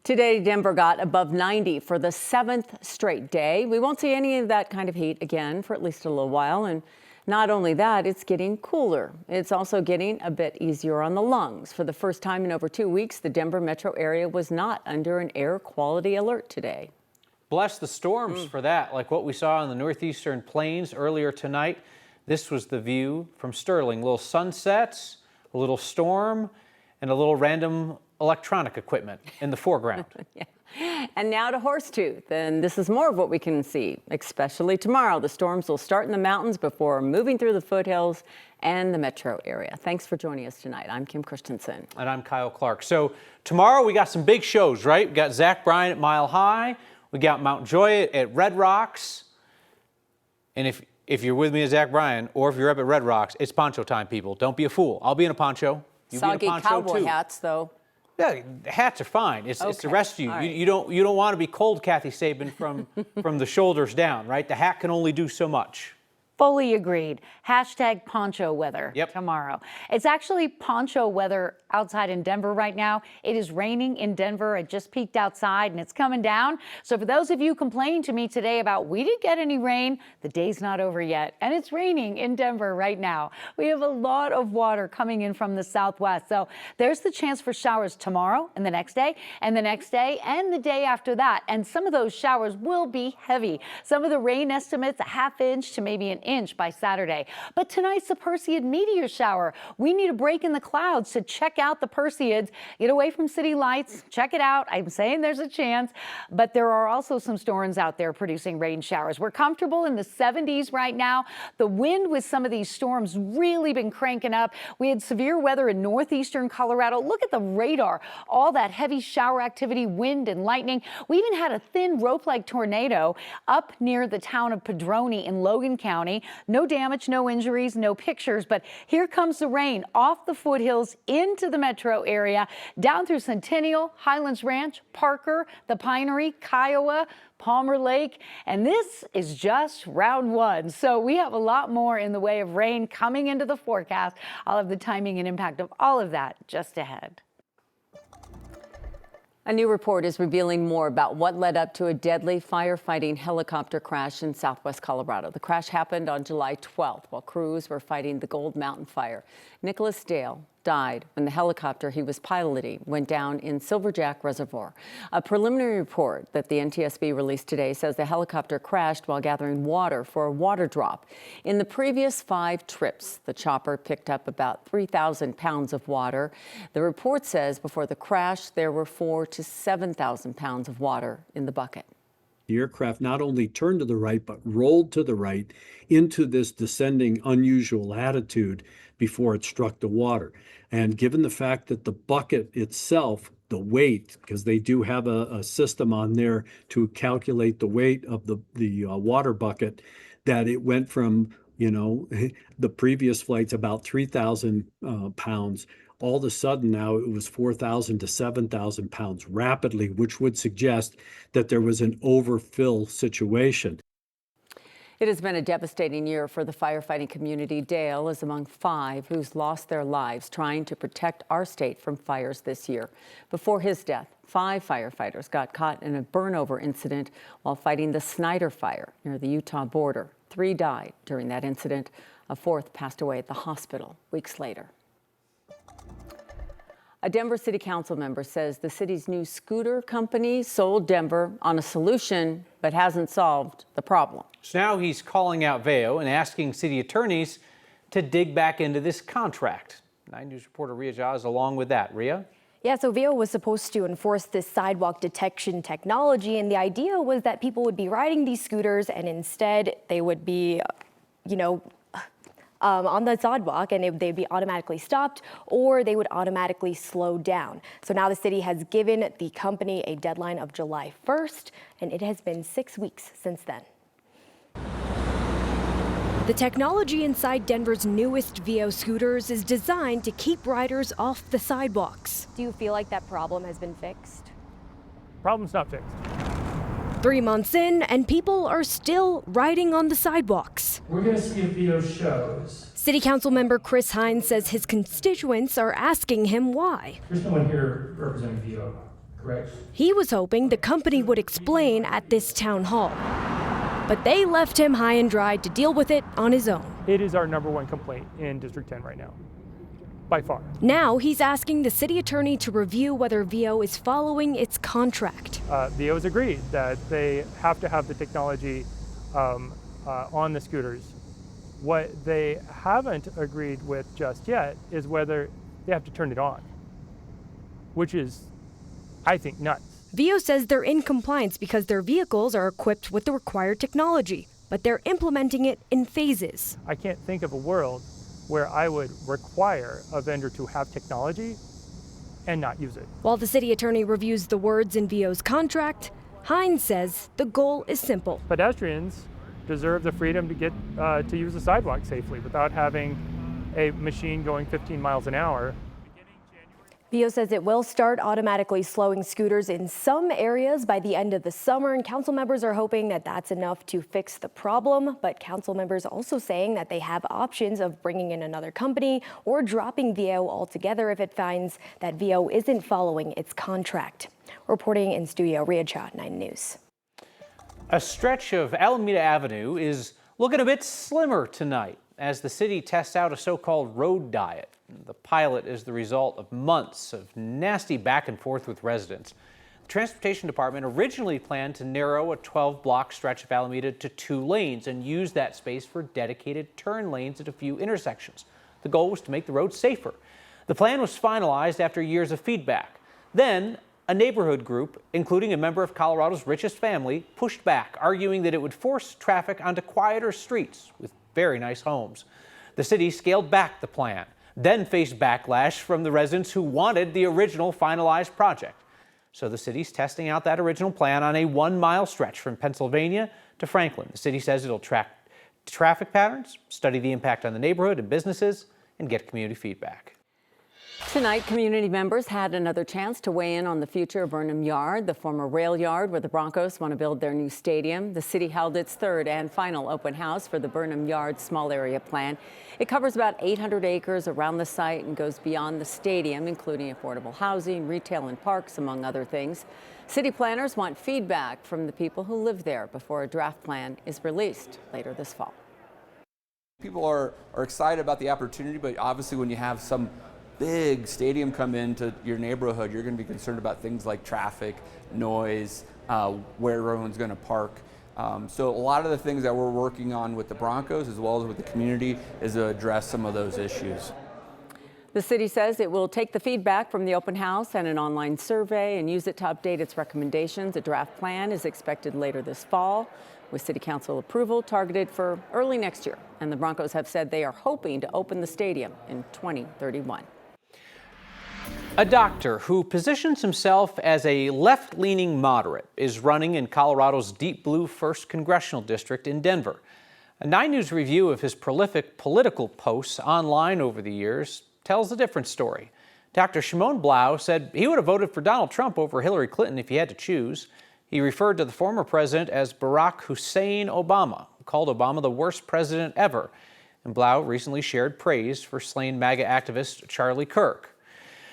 Today, Denver got above 90 for the 7th straight day. We won't see any of that kind of heat again for at least a little while. And not only that, it's getting cooler. It's also getting a bit easier on the lungs. For the first time in over 2 weeks, the Denver metro area was not under an air quality alert today. Bless the storms for that, like what we saw in the northeastern plains earlier tonight. This was the view from Sterling. Little sunsets, a little storm, and a little random electronic equipment in the foreground. Yeah. And now to Horsetooth, and this is more of what we can see, especially tomorrow. The storms will start in the mountains before moving through the foothills and the metro area. Thanks for joining us tonight. I'm Kim Christensen. And I'm Kyle Clark. So tomorrow we got some big shows, right? We got Zach Bryan at Mile High. We got Mount Joy at Red Rocks. And if you're with me at Zach Bryan, or if you're up at Red Rocks, it's poncho time, people. Don't be a fool. I'll be in a poncho. You Soggy be in a poncho cowboy too. hats, though. Yeah, hats are fine. It's the rest of you. Right. You don't want to be cold, Kathy Sabin, from the shoulders down, right? The hat can only do so much. Fully agreed. Hashtag poncho weather tomorrow. It's actually poncho weather outside in Denver right now. It is raining in Denver. It just peaked outside and it's coming down. So for those of you complaining to me today about we didn't get any rain, the day's not over yet. And it's raining in Denver right now. We have a lot of water coming in from the southwest. So there's the chance for showers tomorrow and the next day and the next day and the day after that. And some of those showers will be heavy. Some of the rain estimates a ½ inch to maybe an inch by Saturday. But tonight's the Perseid meteor shower. We need a break in the clouds to check out the Perseids. Get away from city lights. Check it out. I'm saying there's a chance, but there are also some storms out there producing rain showers. We're comfortable in the 70s right now. The wind with some of these storms really been cranking up. We had severe weather in northeastern Colorado. Look at the radar. All that heavy shower activity, wind and lightning. We even had a thin rope-like tornado up near the town of Padrone in Logan County. No damage, no injuries, no pictures, but here comes the rain off the foothills into the metro area, down through Centennial, Highlands Ranch, Parker, the Pinery, Kiowa, Palmer Lake, and this is just round one. So we have a lot more in the way of rain coming into the forecast. I'll have the timing and impact of all of that just ahead. A new report is revealing more about what led up to a deadly firefighting helicopter crash in southwest Colorado. The crash happened on July 12th while crews were fighting the Gold Mountain fire. Nicholas Dale died when the helicopter he was piloting went down in Silverjack Reservoir. A preliminary report that the NTSB released today says the helicopter crashed while gathering water for a water drop. In the previous 5 trips, the chopper picked up about 3,000 pounds of water. The report says before the crash, there were 4,000 to 7,000 pounds of water in the bucket. The aircraft not only turned to the right, but rolled to the right into this descending unusual attitude before it struck the water. And given the fact that the bucket itself, the weight, because they do have a system on there to calculate the weight of the water bucket, that it went from, the previous flights about 3,000 pounds. All of a sudden now it was 4,000 to 7,000 pounds rapidly, which would suggest that there was an overfill situation. It has been a devastating year for the firefighting community. Dale is among 5 who's lost their lives trying to protect our state from fires this year. Before his death, 5 firefighters got caught in a burnover incident while fighting the Snyder fire near the Utah border. 3 died during that incident. A 4th passed away at the hospital weeks later. A Denver City Council member says the city's new scooter company sold Denver on a solution but hasn't solved the problem. So now he's calling out Veo and asking city attorneys to dig back into this contract. 9 News reporter Ria Jaz along with that. Ria? Yeah, so Veo was supposed to enforce this sidewalk detection technology, and the idea was that people would be riding these scooters and instead they would be, on the sidewalk, and they'd be automatically stopped or they would automatically slow down. So now the city has given the company a deadline of July 1st, and it has been 6 weeks since then. The technology inside Denver's newest Veo scooters is designed to keep riders off the sidewalks. Do you feel like that problem has been fixed? Problem's not fixed. 3 months in, and people are still riding on the sidewalks. We're going to see if Veo shows. City Council member Chris Hines says his constituents are asking him why. There's no one here representing Veo Correct. He was hoping the company would explain at this town hall, but they left him high and dry to deal with it on his own. It is our #1 complaint in District 10 right now, by far. Now he's asking the city attorney to review whether VO is following its contract. VO's agreed that they have to have the technology on the scooters. What they haven't agreed with just yet is whether they have to turn it on, which is, I think, nuts. VO says they're in compliance because their vehicles are equipped with the required technology, but they're implementing it in phases. I can't think of a world where I would require a vendor to have technology and not use it. While the city attorney reviews the words in VO's contract, Hines says the goal is simple. Pedestrians deserve the freedom to get to use the sidewalk safely without having a machine going 15 miles an hour. VO says it will start automatically slowing scooters in some areas by the end of the summer, and council members are hoping that that's enough to fix the problem. But council members also saying that they have options of bringing in another company or dropping VO altogether if it finds that VO isn't following its contract. Reporting in studio, Rhea Cha, 9 News. A stretch of Alameda Avenue is looking a bit slimmer tonight as the city tests out a so-called road diet. The pilot is the result of months of nasty back and forth with residents. The Transportation Department originally planned to narrow a 12-block stretch of Alameda to 2 lanes and use that space for dedicated turn lanes at a few intersections. The goal was to make the road safer. The plan was finalized after years of feedback. Then, a neighborhood group, including a member of Colorado's richest family, pushed back, arguing that it would force traffic onto quieter streets with very nice homes. The city scaled back the plan, then faced backlash from the residents who wanted the original finalized project. So the city's testing out that original plan on a 1-mile stretch from Pennsylvania to Franklin. The city says it'll track traffic patterns, study the impact on the neighborhood and businesses, and get community feedback. Tonight, community members had another chance to weigh in on the future of Burnham Yard, the former rail yard where the Broncos want to build their new stadium. The city held its 3rd and final open house for the Burnham Yard small area plan. It covers about 800 acres around the site and goes beyond the stadium, including affordable housing, retail, and parks, among other things. City planners want feedback from the people who live there before a draft plan is released later this fall. People are excited about the opportunity, but obviously when you have some big stadium come into your neighborhood, you're going to be concerned about things like traffic, noise, where everyone's going to park. So a lot of the things that we're working on with the Broncos as well as with the community is to address some of those issues. The city says it will take the feedback from the open house and an online survey and use it to update its recommendations. A draft plan is expected later this fall, with city council approval targeted for early next year. And the Broncos have said they are hoping to open the stadium in 2031. A doctor who positions himself as a left-leaning moderate is running in Colorado's deep blue 1st Congressional District in Denver. A 9 News review of his prolific political posts online over the years tells a different story. Dr. Shimon Blau said he would have voted for Donald Trump over Hillary Clinton if he had to choose. He referred to the former president as Barack Hussein Obama, called Obama the worst president ever. And Blau recently shared praise for slain MAGA activist Charlie Kirk.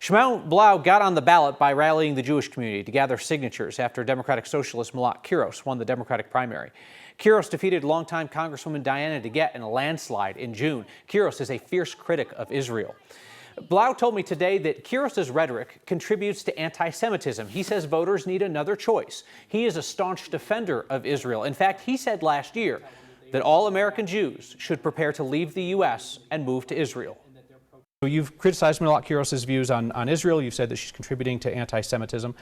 Shimon Blau got on the ballot by rallying the Jewish community to gather signatures after Democratic Socialist Malat Kiros won the Democratic primary. Kiros defeated longtime Congresswoman Diana DeGette in a landslide in June. Kiros is a fierce critic of Israel. Blau told me today that Kiros's rhetoric contributes to anti-Semitism. He says voters need another choice. He is a staunch defender of Israel. In fact, he said last year that all American Jews should prepare to leave the U.S. and move to Israel. You've criticized Malat Kiros's views on Israel. You've said that she's contributing to anti-Semitism.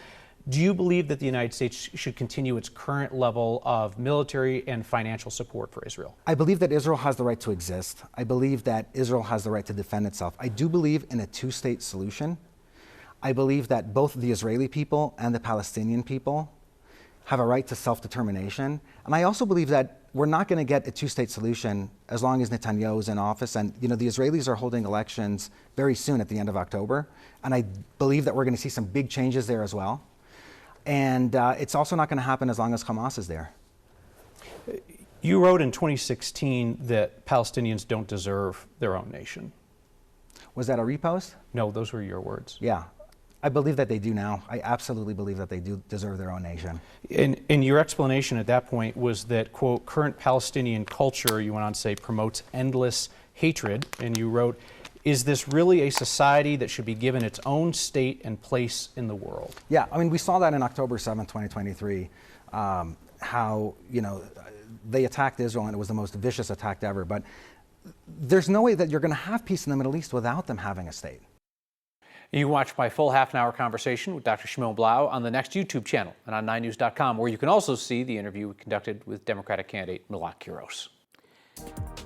Do you believe that the United States should continue its current level of military and financial support for Israel? I believe that Israel has the right to exist. I believe that Israel has the right to defend itself. I do believe in a 2-state solution. I believe that both the Israeli people and the Palestinian people have a right to self-determination. And I also believe that we're not going to get a 2-state solution as long as Netanyahu is in office. And, the Israelis are holding elections very soon at the end of October. And I believe that we're going to see some big changes there as well. And it's also not going to happen as long as Hamas is there. You wrote in 2016 that Palestinians don't deserve their own nation. Was that a repost? No, those were your words. Yeah. I believe that they do now. I absolutely believe that they do deserve their own nation. And your explanation at that point was that, quote, current Palestinian culture, you went on to say, promotes endless hatred. And you wrote, is this really a society that should be given its own state and place in the world? Yeah, I mean, we saw that in October 7th, 2023, how, they attacked Israel and it was the most vicious attack ever. But there's no way that you're going to have peace in the Middle East without them having a state. You can watch my full half-an-hour conversation with Dr. Shimon Blau on the next YouTube channel and on 9news.com, where you can also see the interview we conducted with Democratic candidate Milot Quiros.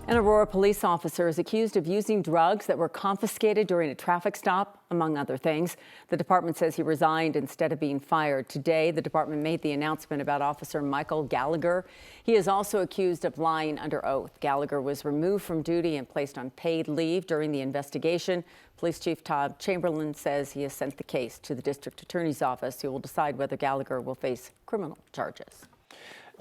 An Aurora police officer is accused of using drugs that were confiscated during a traffic stop, among other things. The department says he resigned instead of being fired. Today, the department made the announcement about Officer Michael Gallagher. He is also accused of lying under oath. Gallagher was removed from duty and placed on paid leave during the investigation. Police Chief Todd Chamberlain says he has sent the case to the district attorney's office, who will decide whether Gallagher will face criminal charges.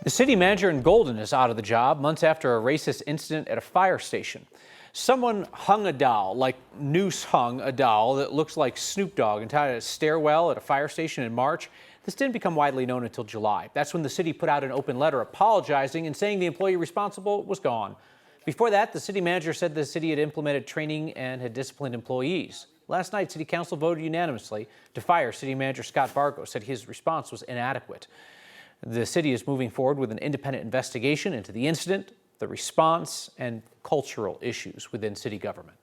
The city manager in Golden is out of the job months after a racist incident at a fire station. Someone hung a doll, like Noose hung a doll that looks like Snoop Dogg and tied it at a stairwell at a fire station in March. This didn't become widely known until July. That's when the city put out an open letter apologizing and saying the employee responsible was gone. Before that, the city manager said the city had implemented training and had disciplined employees. Last night, City Council voted unanimously to fire City Manager Scott Vargo, said his response was inadequate. The city is moving forward with an independent investigation into the incident, the response, and cultural issues within city government.